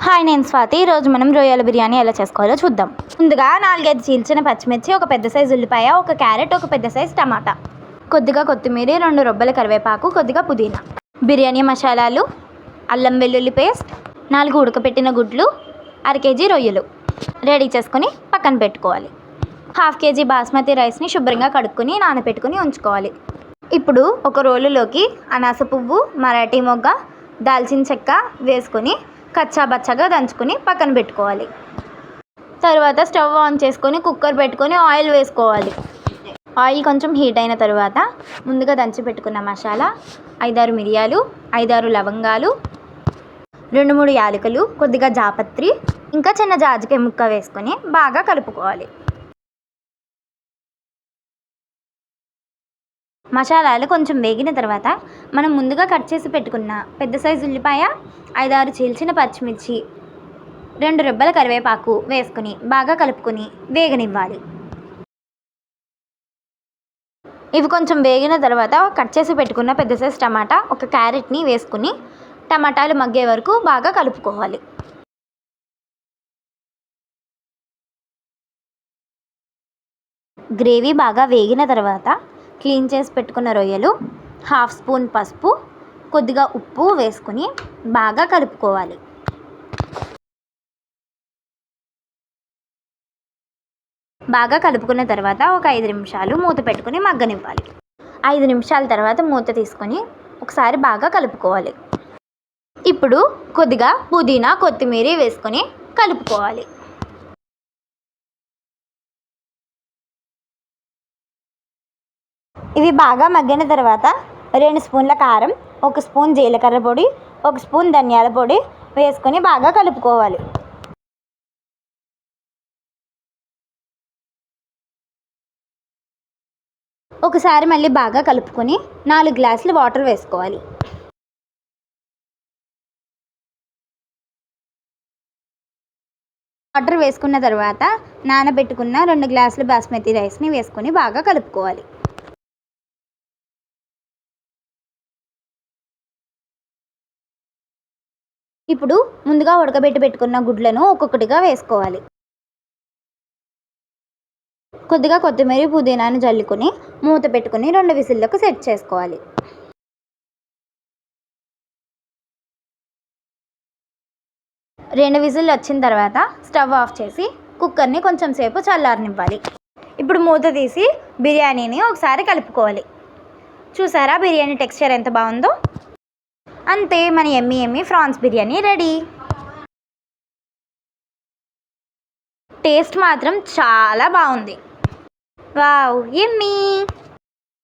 Hi, నేను స్వాతి. ఈరోజు మనం రొయ్యల బిర్యానీ ఎలా చేసుకోవాలో చూద్దాం. ముందుగా 4-5 చీల్చిన పచ్చిమిర్చి, ఒక పెద్ద సైజు ఉల్లిపాయ, ఒక క్యారెట్, ఒక పెద్ద సైజు టమాటా, కొద్దిగా కొత్తిమీర, 2 రొబ్బల కరివేపాకు, కొద్దిగా పుదీనా, బిర్యానీ మసాలాలు, అల్లం వెల్లుల్లి పేస్ట్, 4 ఉడకపెట్టిన గుడ్లు, 1/2 కేజీ రొయ్యలు రెడీ చేసుకొని పక్కన పెట్టుకోవాలి. 1/2 కేజీ బాస్మతి రైస్ని శుభ్రంగా కడుక్కొని నానబెట్టుకొని ఉంచుకోవాలి. ఇప్పుడు ఒక రోలులోకి అనాస పువ్వు, మరాఠీ మొగ్గ, దాల్చిన చెక్క వేసుకొని కచ్చాబచ్చగా దంచుకొని పక్కన పెట్టుకోవాలి. తర్వాత స్టవ్ ఆన్ చేసుకొని కుక్కర్ పెట్టుకొని ఆయిల్ వేసుకోవాలి. ఆయిల్ కొంచెం హీట్ అయిన తర్వాత ముందుగా దంచి పెట్టుకున్న మసాలా, 5-6 మిరియాలు, 5-6 లవంగాలు, 2-3 యాలకులు, కొద్దిగా జాపత్రి, ఇంకా చిన్న జాజికాయ ముక్క వేసుకొని బాగా కలుపుకోవాలి. మసాలాలు కొంచెం వేగిన తర్వాత మనం ముందుగా కట్ చేసి పెట్టుకున్న పెద్ద సైజు ఉల్లిపాయ, 5-6 చీల్చిన పచ్చిమిర్చి, 2 రెబ్బల కరివేపాకు వేసుకొని బాగా కలుపుకొని వేగనివ్వాలి. ఇవి కొంచెం వేగిన తర్వాత కట్ చేసి పెట్టుకున్న పెద్ద సైజు టమాటా, ఒక క్యారెట్ని వేసుకుని టమాటాలు మగ్గే వరకు బాగా కలుపుకోవాలి. గ్రేవీ బాగా వేగిన తర్వాత క్లీన్ చేసి పెట్టుకున్న రొయ్యలు, 1/2 స్పూన్ పసుపు, కొద్దిగా ఉప్పు వేసుకొని బాగా కలుపుకోవాలి. బాగా కలుపుకున్న తర్వాత ఒక 5 నిమిషాలు మూత పెట్టుకొని మగ్గనివ్వాలి. 5 నిమిషాల తర్వాత మూత తీసుకొని ఒకసారి బాగా కలుపుకోవాలి. ఇప్పుడు కొద్దిగా పుదీనా, కొత్తిమీర వేసుకొని కలుపుకోవాలి. ఇవి బాగా మగ్గిన తర్వాత 2 స్పూన్ల కారం, 1 స్పూన్ జీలకర్ర పొడి, 1 స్పూన్ ధనియాల పొడి వేసుకొని బాగా కలుపుకోవాలి. ఒకసారి మళ్ళీ బాగా కలుపుకొని 4 గ్లాసులు వాటర్ వేసుకోవాలి. వాటర్ వేసుకున్న తర్వాత నానబెట్టుకున్న 2 గ్లాసులు బాస్మతి రైస్ని వేసుకొని బాగా కలుపుకోవాలి. ఇప్పుడు ముందుగా పెట్టుకున్న గుడ్లను ఒక్కొక్కటిగా వేసుకోవాలి. కొద్దిగా కొత్తిమీర, పుదీనాను జల్లుకొని మూత పెట్టుకుని 2 విజిల్లకు సెట్ చేసుకోవాలి. రెండు విజిల్ వచ్చిన తర్వాత స్టవ్ ఆఫ్ చేసి కుక్కర్ని కొంచెం సేపు చల్లారనివ్వాలి. ఇప్పుడు మూత తీసి బిర్యానీని ఒకసారి కలుపుకోవాలి. చూసారా బిర్యానీ టెక్స్చర్ ఎంత బాగుందో? అంతే, మన ఎమ్మి ఫ్రాన్స్ బిర్యానీ రెడీ. టేస్ట్ మాత్రం చాలా బాగుంది. Wow, Emmy!